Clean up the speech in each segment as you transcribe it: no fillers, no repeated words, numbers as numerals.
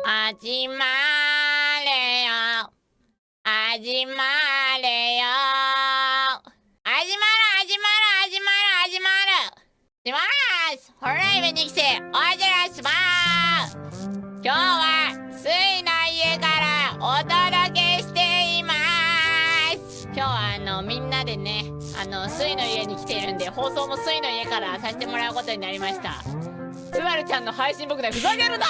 始まれよ。始まれよ。始まる始まる始まる始まる。しますホライブに来ておじらしまーす。今日はスイの家からお届けしています。今日はみんなでねスイの家に来てるんで、放送もスイの家からさせてもらうことになりました。スバルちゃんの配信僕ね、ふざけるな。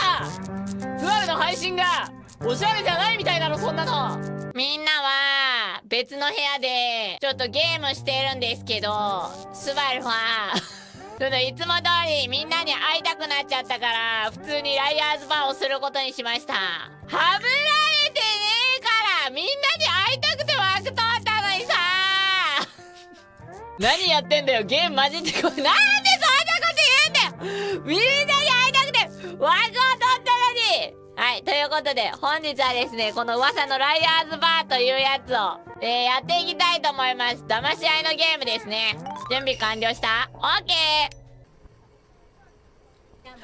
スバルの配信がおしゃれじゃないみたいなの、そんなの。みんなは別の部屋でちょっとゲームしてるんですけど、スバルはちょっといつも通りみんなに会いたくなっちゃったから、普通にライアーズバーをすることにしました。はぶられてねえからみんなに会いたくて枠通ったのにさ何やってんだよ、ゲーム混じってこい。なんでそんなこと言うんだよ。みんなに会いたくて枠を取ったのに。はい、ということで本日はですね、この噂のライアーズバーというやつを、やっていきたいと思います。騙し合いのゲームですね。準備完了した？オッケー。うわ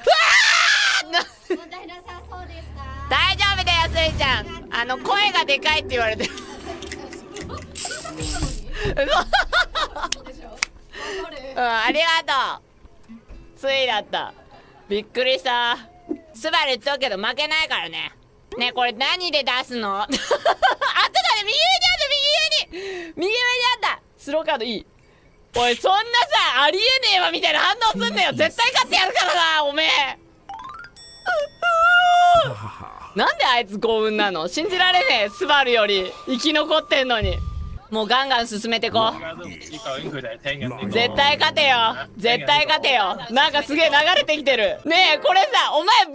ー問題なさそうですか？大丈夫だよ、スイちゃん。声がでかいって言われてる。ありがとう。スイだった。びっくりした。スバル言っとくけど負けないからね。ね、これ何で出すの？あっただね、右上にあった、右上にあった。スローカードいい。おい、そんなさ、ありえねえわみたいな反応すんなよ。絶対勝ってやるからな、おめえ。なんであいつ幸運なの？信じられねえ。スバルより生き残ってんのに。もうガンガン進めてこう。絶対勝てよ。絶対勝てよ。なんかすげえ流れてきてる。ねえ、これさ、お前 VC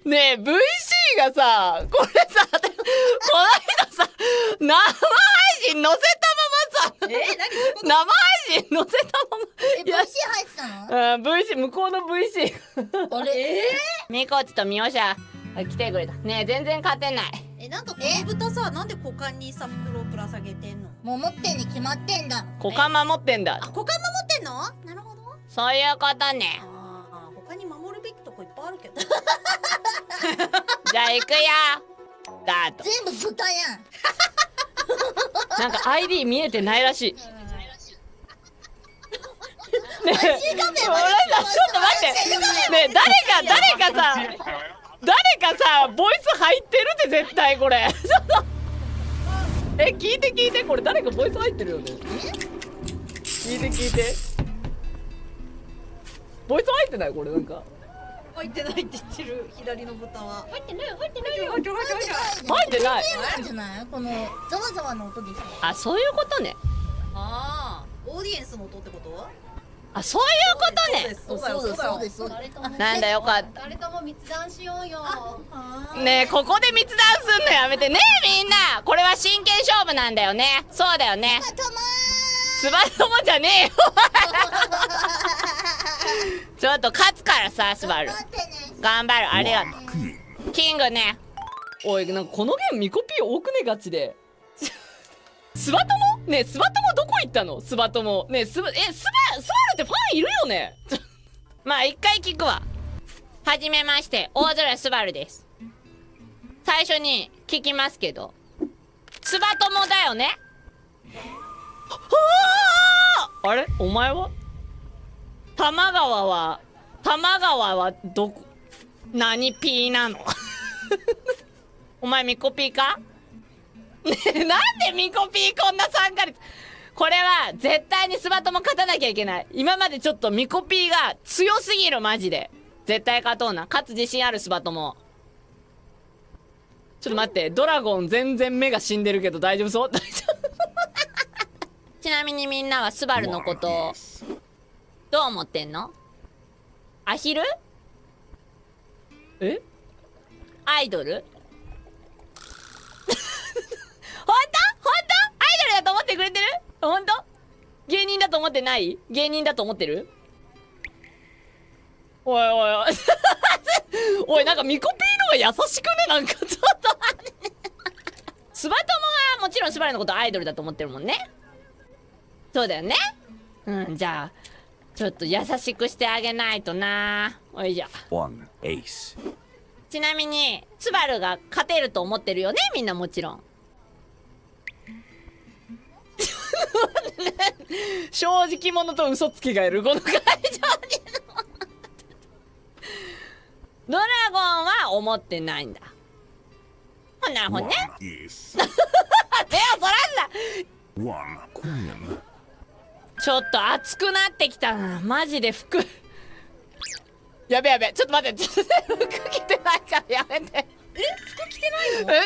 がねえ、VC がさ、これさ、この人さ、生配信載せたままさ、何？生配信載せたまま。VC 入ってたの？VC、向こうの VC。あれ？ミコチとミオシャ来てくれた。ねえ、全然勝てない。なんかこの豚さ、なんで股間にさ袋をぶら下げてんの？もう持ってんに決まってんだ。股間守ってんだ。あ、股間守ってんの？なるほど。そういうことね。他に守るべきとこいっぱいあるけど。じゃあ行くよ。ダート。全部豚やん。なんか ID 見えてないらしい。ねえ、俺さ、ちょっと待って。ねえ、誰かさ、ボイス入ってるって絶対これ。ちょっと。聞いて、これ誰かボイス入ってるよね。聞いて。ボイス入ってないこれなんか。入ってないって言ってる左の豚は。入ってないよ。入ってない。なんじゃない？このざわざわの音でしょ。あ、そういうことね。オーディエンスの音ってこと？あ、そういうことね。そうです。なんだよかった。誰とも密談しようよ。ねえ、ここで密談すんのやめてねえ、みんな。これは真剣勝負なんだよね。そうだよね。スバトモじゃねえよ。ちょっと勝つからさ、スバル。頑張る、ありがとう。キングね。おい、なんかこのゲームミコピー多くね、ガチで。スバトモ？ねえ、スバトモどこ行ったの？スバトモ。ねえ、スバルってファンいるよね。まあ一回聞くわ。はじめまして、大空スバルです。最初に聞きますけど、スバトモだよね？あれ？お前は？玉川はどこ？何ピーなの？お前ミコピーか？ねえ、なんでミコピーこんな参加率？これは絶対にスバトモ勝たなきゃいけない。今までちょっとミコピーが強すぎる、マジで。絶対勝とうな。勝つ自信ある、スバトモ。ちょっと待って、ドラゴン全然目が死んでるけど大丈夫そう？大丈夫。ちなみにみんなはスバルのことをどう思ってんの？アヒル？え？アイドル？本当？アイドルだと思ってくれてる？本当？芸人だと思ってない？芸人だと思ってる？おいおいなんかミコピーの方が優しくね？なんかちょっと待って。スバトモはもちろんスバルのことアイドルだと思ってるもんね。そうだよね。うん、じゃあちょっと優しくしてあげないとな。おいしょ。 One ace. ちなみにスバルが勝てると思ってるよね、みんなもちろん。正直者と嘘つきがいるこの会場に。ドラゴンは思ってないんだ。なるほどね。 ace. 手をそらすな。 One queen. ちょっと熱くなってきたな、マジで服。やべやべ、ちょっと待って、ちょっと服着てないからやめて。服着てないの？服着てる。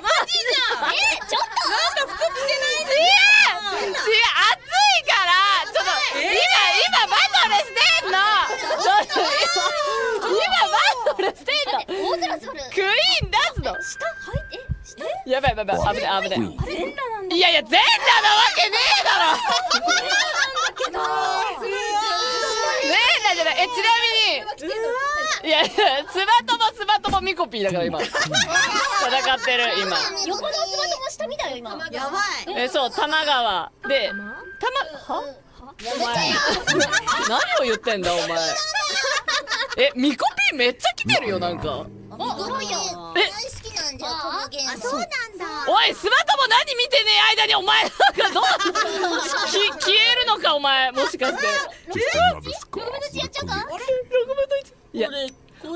マジじゃん。ちょっとなんか服着てないの？違う、暑いからちょっと今バトルしてんの。ちょっと今バトルしてんの。大空それクイーン出すの。下入って下やばいやばいやばい、危ない危ない。Queen. 全裸なんだいやいや、全裸なわけねえだろ。けど全裸じゃない。ちなみにいやいや、スバトモミコピーだから今戦ってる今。横のスマトも下見たよ今やばい。そう、玉川ではお前何を言ってんだお前。ミコピーめっちゃ来てるよなんか。すごいよえ大好きなんだよこのゲームそうなんだ。おい、スバトモ何見てねえ間にお前なんかどう消えるのかお前、もしかして。 Just another scarf for the collection. いや、お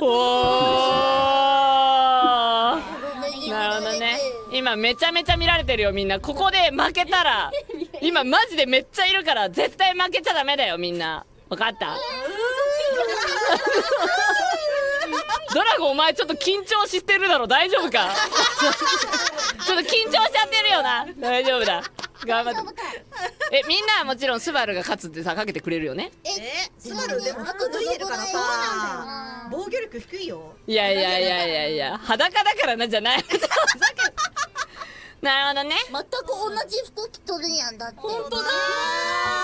ー、なるほどね。今めちゃめちゃ見られてるよみんな。ここで負けたら今マジでめっちゃいるから絶対負けちゃダメだよみんな。分かった？ドラゴンお前ちょっと緊張してるだろ、大丈夫か？ちょっと緊張しちゃってるよな。大丈夫だ、頑張って。みんなはもちろんスバルが勝つってさかけてくれるよね。スバルでも服脱いでるからさ、防御力低いよ。いやいやいやいやいや、裸だからなじゃない。なるほどね。全く同じ服着とるやんだって本当だ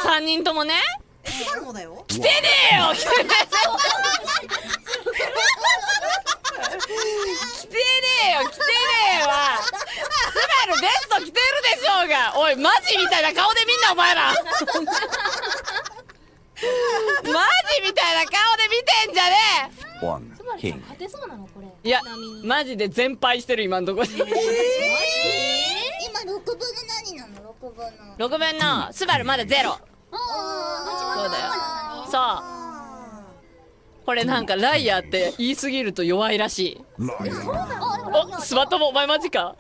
3人ともね。スバルもだよ。着てねえよ。着てねえよ、着てねえわ。スバルベスト着てるでしょうが。おい、マジみたいな顔でみんなお前ら。マジみたいな顔で見てんじゃね One king. 勝てそうなのこれえ。いや、マジで全敗してる今んところ。今6分の何なの6分の6分のスバルまだゼロ。そうだよ。そう。これなんかライアーって言い過ぎると弱いらしい。 Liar. お、スバトモお前マジか。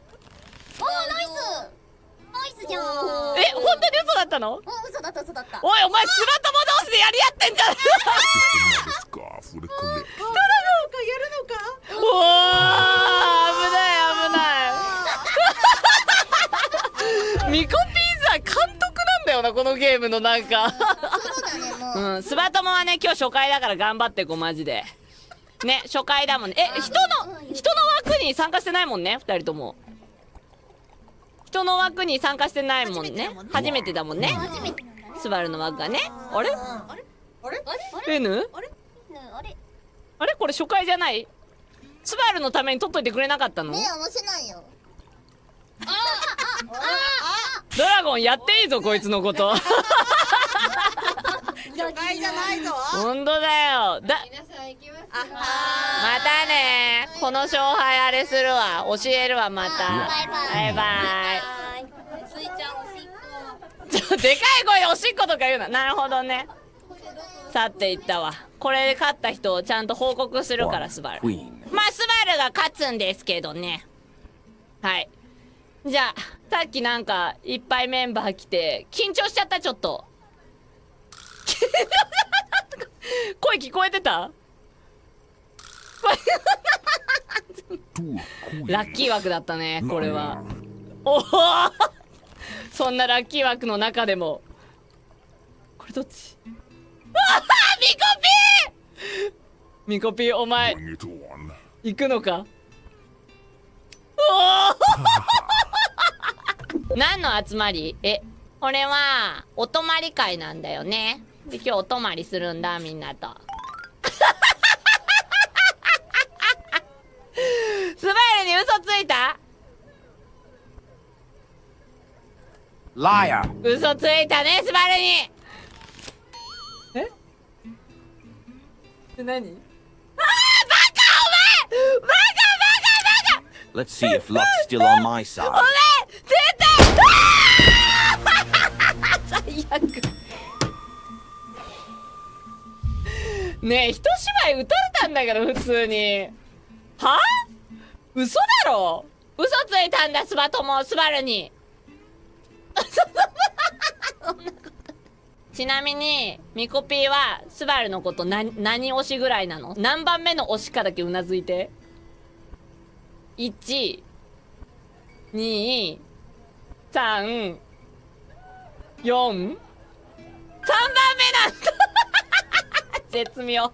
ナイスじゃん本当に嘘だったの？嘘だった嘘だったおい、お前スバトモ同士でやり合ってんじゃん。 Just another scarf for the collection. やるのか。おー、危ない危ない。ミコピーザ監督なんだよなこのゲームのなんか。そうだねもうスバトモはね今日初回だから頑張ってこうマジで。ね、初回だもんね。人の枠に参加してないもんね、2人とも。人の枠に参加してないもんね。初めてだもんね。初めてなんだスバルの枠がね。あれ？あれ？ N？ あれあれこれ初回じゃない？スバルのために取っといてくれなかったの？目合わせないよドラゴンやっていいぞこいつのこと。初回じゃないぞ。ほんとだよ。またね。この勝敗あれするわ。教えるわまた。バイバイ。スイちゃんおしっこでかい声でおしっことか言うな。なるほどね。去っていったわ。これで勝った人をちゃんと報告するからスバル。 Queen. まあスバルが勝つんですけどね。はい。じゃあさっきなんかいっぱいメンバー来て緊張しちゃったちょっと。声聞こえてた？ Two queens. ラッキー枠だったねこれは。おお。そんなラッキー枠の中でもこれどっち？ああミコピーお前 Bring it on. 行くのか？おお。何の集まり？これはお泊まり会なんだよね。で今日お泊まりするんだみんなと。スバルに嘘ついた？ Liar. 嘘ついたねスバルに。何？ Let's see if luck's still on my side. 最悪。ねえ、一芝居打たれたんだけど普通に。は？嘘だろ。嘘ついたんだスバ友、スバルに。ちなみにミコピーはスバルのこと何推しぐらいなの？何番目の推しかだけうなずいて。1、2、3、4、3番目なんだ。絶妙。あ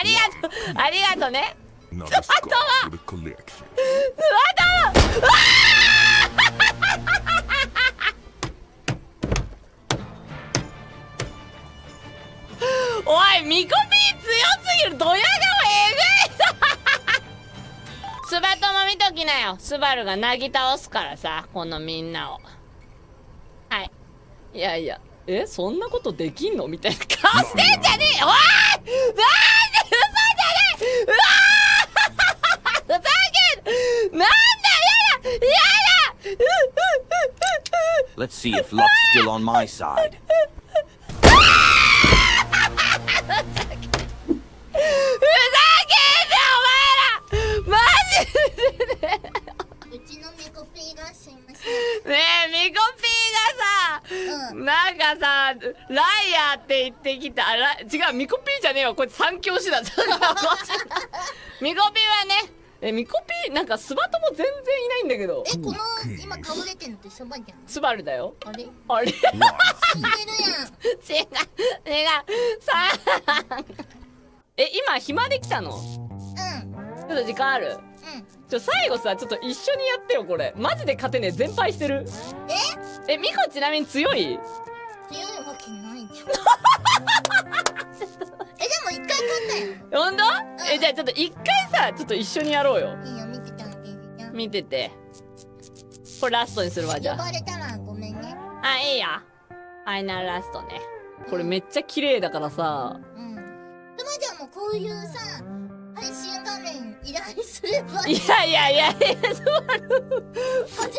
りがとう、ありがとうね。 Another scarf for the collection. おい、ミコピー強すぎる。ドヤ顔えぐいぞ。スバトも見ときなよ。スバルがなぎ倒すからさ、このみんなを。はい。いやいや、そんなことできんのみたいな顔してんじゃねえよ。おい、なんで嘘じゃねえ。うわーふざけん。なんだ、やだ、やだ。 Let's see if luck's still on my side. ふざけんなお前ら。マジでね。うちのミコピーがすいません。ねえ、ミコピーがさ、なんかさ、ライアーって言ってきた。違う、ミコピーじゃねえわ。こいつ三教師だ。ミコピーはね、ミコピー、なんかスバトも全然いないんだけど。この今かぶれてんのってそばじゃん。スバルだよ。あれあれ。死んでるやん。違う、さあ。今暇できたの？ちょっと時間ある？最後さ、ちょっと一緒にやってよ、これ。マジで勝てねえ。全敗してる。ミコちなみに強い？強いわけないじゃん。でも一回勝ったよ。ほんと？じゃあちょっと一回さ、ちょっと一緒にやろうよ。いいよ、見てたんでいいじゃん。見てて。これラストにするわ、じゃ呼ばれたらごめんね。あ。いいや。ファイナルラストね。これめっちゃ綺麗だからさ。それじゃあもうこういうさ、配信画面依頼すればいい。いや、スバル。配